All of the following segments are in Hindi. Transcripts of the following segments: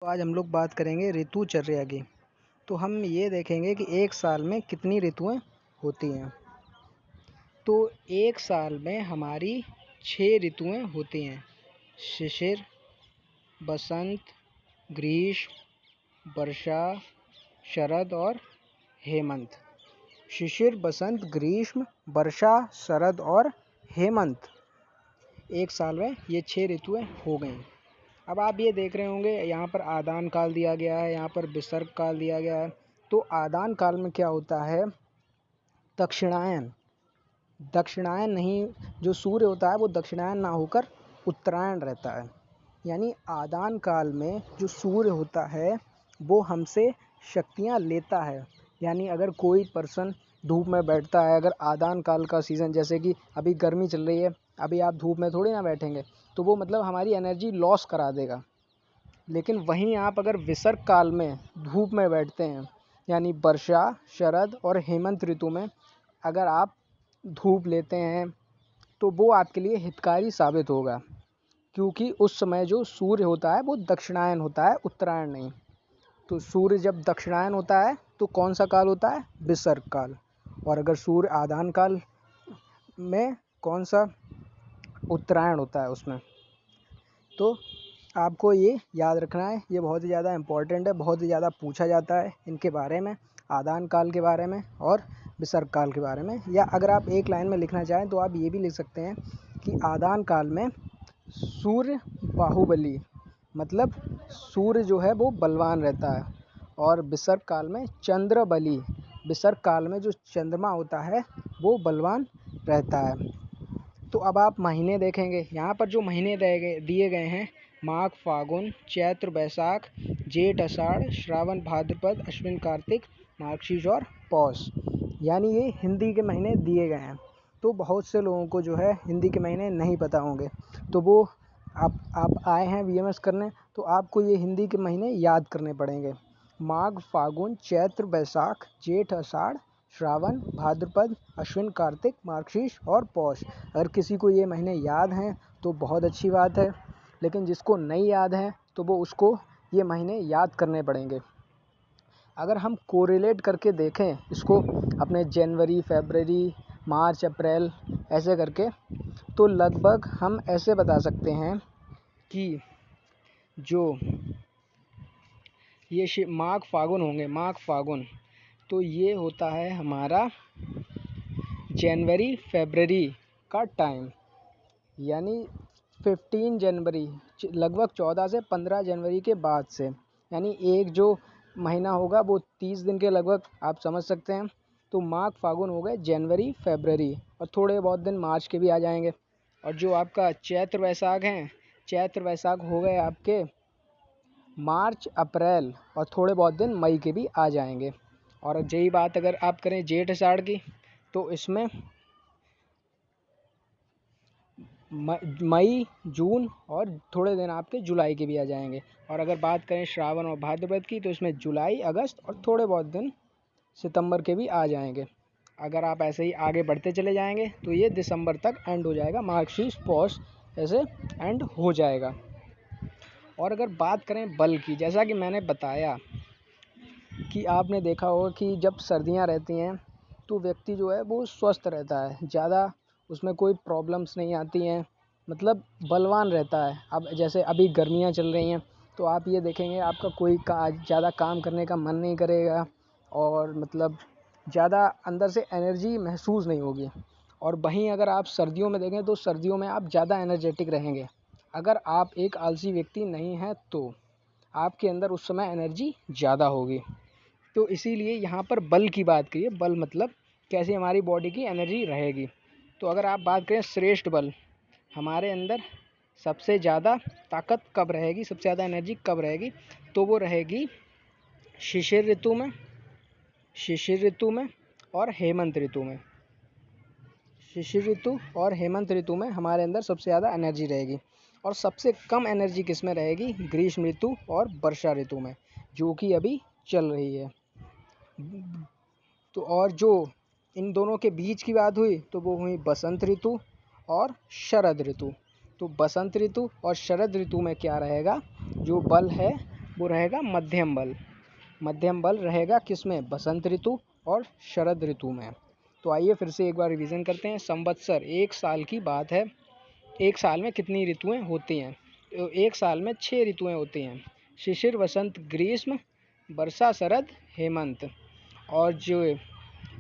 आज हम लोग बात करेंगे ऋतुचर्या की। तो हम ये देखेंगे कि एक साल में कितनी ऋतुएं होती हैं। तो एक साल में हमारी 6 ऋतुएं होती हैं। शिशिर, बसंत, ग्रीष्म, वर्षा, शरद और हेमंत। शिशिर, बसंत, ग्रीष्म, वर्षा, शरद और हेमंत। एक साल में ये 6 ऋतुएं हो गई। अब आप ये देख रहे होंगे यहाँ पर आदान काल दिया गया है, यहाँ पर विसर्ग काल दिया गया है। तो आदान काल में क्या होता है, दक्षिणायन। दक्षिणायन नहीं, जो सूर्य होता है वो दक्षिणायन ना होकर उत्तरायण रहता है। यानी आदान काल में जो सूर्य होता है वो हमसे शक्तियाँ लेता है। यानी अगर कोई पर्सन धूप में बैठता है, अगर आदान काल का सीज़न, जैसे कि अभी गर्मी चल रही है, अभी आप धूप में थोड़ी ना बैठेंगे, तो वो मतलब हमारी एनर्जी लॉस करा देगा। लेकिन वहीं आप अगर विसर्ग काल में धूप में बैठते हैं, यानी वर्षा, शरद और हेमंत ऋतु में अगर आप धूप लेते हैं तो वो आपके लिए हितकारी साबित होगा, क्योंकि उस समय जो सूर्य होता है वो दक्षिणायन होता है, उत्तरायण नहीं। तो सूर्य जब दक्षिणायन होता है तो कौन सा काल होता है, विसर्ग काल। और अगर सूर्य आदान काल में कौन सा, उत्तरायण होता है उसमें। तो आपको ये याद रखना है, ये बहुत ही ज़्यादा इम्पोर्टेंट है, बहुत ही ज़्यादा पूछा जाता है इनके बारे में, आदान काल के बारे में और विसर्ग काल के बारे में। या अगर आप एक लाइन में लिखना चाहें तो आप ये भी लिख सकते हैं कि आदान काल में सूर्य बाहुबली, मतलब सूर्य जो है वो बलवान रहता है, और विसर्ग काल में चंद्र बली, विसर्ग काल में जो चंद्रमा होता है वो बलवान रहता है। तो अब आप महीने देखेंगे, यहाँ पर जो महीने दिए गए हैं, माघ, फागुन, चैत्र, बैसाख, जेठ, आषाढ़, श्रावण, भाद्रपद, अश्विन, कार्तिक, मार्गशीर्ष और पौष। यानी ये हिंदी के महीने दिए गए हैं। तो बहुत से लोगों को जो है हिंदी के महीने नहीं पता होंगे, तो वो आप आए हैं वीएमएस करने, तो आपको ये हिंदी के महीने याद करने पड़ेंगे। माघ, फागुन, चैत्र, बैसाख, जेठ, आषाढ़, श्रावण, भाद्रपद, अश्विन, कार्तिक, मार्गशीर्ष और पौष। अगर किसी को ये महीने याद हैं तो बहुत अच्छी बात है, लेकिन जिसको नहीं याद है तो वो उसको ये महीने याद करने पड़ेंगे। अगर हम कोरिलेट करके देखें इसको अपने जनवरी, फरवरी, मार्च, अप्रैल ऐसे करके, तो लगभग हम ऐसे बता सकते हैं कि जो ये माघ फागुन होंगे, माघ फागुन, तो ये होता है हमारा जनवरी फरवरी का टाइम। यानी 15 जनवरी, लगभग 14 से 15 जनवरी के बाद से, यानी एक जो महीना होगा वो 30 दिन के लगभग आप समझ सकते हैं। तो माघ फागुन हो गए जनवरी फरवरी, और थोड़े बहुत दिन मार्च के भी आ जाएंगे। और जो आपका चैत्र वैशाख हैं, चैत्र वैशाख हो गए आपके मार्च अप्रैल, और थोड़े बहुत दिन मई के भी आ जाएंगे। और यही बात अगर आप करें जेठ आषाढ़ की, तो इसमें मई, जून और थोड़े दिन आपके जुलाई के भी आ जाएंगे। और अगर बात करें श्रावण और भाद्रपद की, तो इसमें जुलाई, अगस्त और थोड़े बहुत दिन सितंबर के भी आ जाएंगे। अगर आप ऐसे ही आगे बढ़ते चले जाएंगे तो ये दिसंबर तक एंड हो जाएगा, मार्गशीर्ष, पौष ऐसे एंड हो जाएगा। और अगर बात करें बल की, जैसा कि मैंने बताया कि आपने देखा होगा कि जब सर्दियां रहती हैं तो व्यक्ति जो है वो स्वस्थ रहता है, ज़्यादा उसमें कोई प्रॉब्लम्स नहीं आती हैं, मतलब बलवान रहता है। अब जैसे अभी गर्मियां चल रही हैं तो आप ये देखेंगे आपका कोई ज़्यादा काम करने का मन नहीं करेगा, और मतलब ज़्यादा अंदर से एनर्जी महसूस नहीं होगी। और वहीं अगर आप सर्दियों में देखें तो सर्दियों में आप ज़्यादा एनर्जेटिक रहेंगे। अगर आप एक आलसी व्यक्ति नहीं हैं तो आपके अंदर उस समय एनर्जी ज़्यादा होगी। तो इसीलिए यहाँ पर बल की बात की है, बल मतलब कैसे हमारी बॉडी की एनर्जी रहेगी। तो अगर आप बात करें श्रेष्ठ बल, हमारे अंदर सबसे ज़्यादा ताकत कब रहेगी, सबसे ज़्यादा एनर्जी कब रहेगी, तो वो रहेगी शिशिर ऋतु में, शिशिर ऋतु में और हेमंत ऋतु में। शिशिर ऋतु और हेमंत ऋतु में हमारे अंदर सबसे ज़्यादा एनर्जी रहेगी। और सबसे कम एनर्जी किस में रहेगी, ग्रीष्म ऋतु और वर्षा ऋतु में, जो कि अभी चल रही है। तो और जो इन दोनों के बीच की बात हुई तो वो हुई बसंत ऋतु और शरद ऋतु। तो बसंत ऋतु और शरद ऋतु में क्या रहेगा, जो बल है वो रहेगा मध्यम बल। मध्यम बल रहेगा किसमें? बसंत ऋतु और शरद ऋतु में। तो आइए फिर से एक बार रिवीजन करते हैं। संवत्सर 1 साल की बात है। 1 साल में कितनी ऋतुएं होती हैं? तो 1 साल में 6 ऋतुएं होती हैं। शिशिर, वसंत, ग्रीष्म, वर्षा, शरद, हेमंत। और जो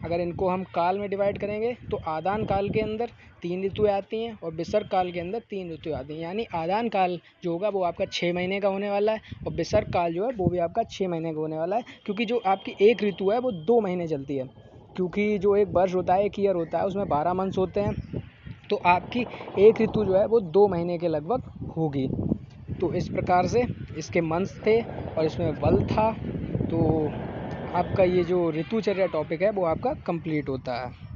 अगर इनको हम काल में डिवाइड करेंगे तो आदान काल के अंदर 3 ऋतुएं आती हैं और विसर्ग काल के अंदर 3 ऋतुएं आती हैं। यानी आदान काल जो होगा वो आपका 6 महीने का होने वाला है और विसर्ग काल जो है वो भी आपका 6 महीने का होने वाला है। क्योंकि जो आपकी एक ऋतु है वो 2 महीने चलती है। क्योंकि जो एक वर्ष होता है, एक ईयर होता है, उसमें 12 मंथ्स होते हैं। तो आपकी एक ऋतु जो है वो 2 महीने के लगभग होगी। तो इस प्रकार से इसके मंथ्स थे और इसमें बल था। तो आपका ये जो ऋतुचर्या टॉपिक है वो आपका कंप्लीट होता है।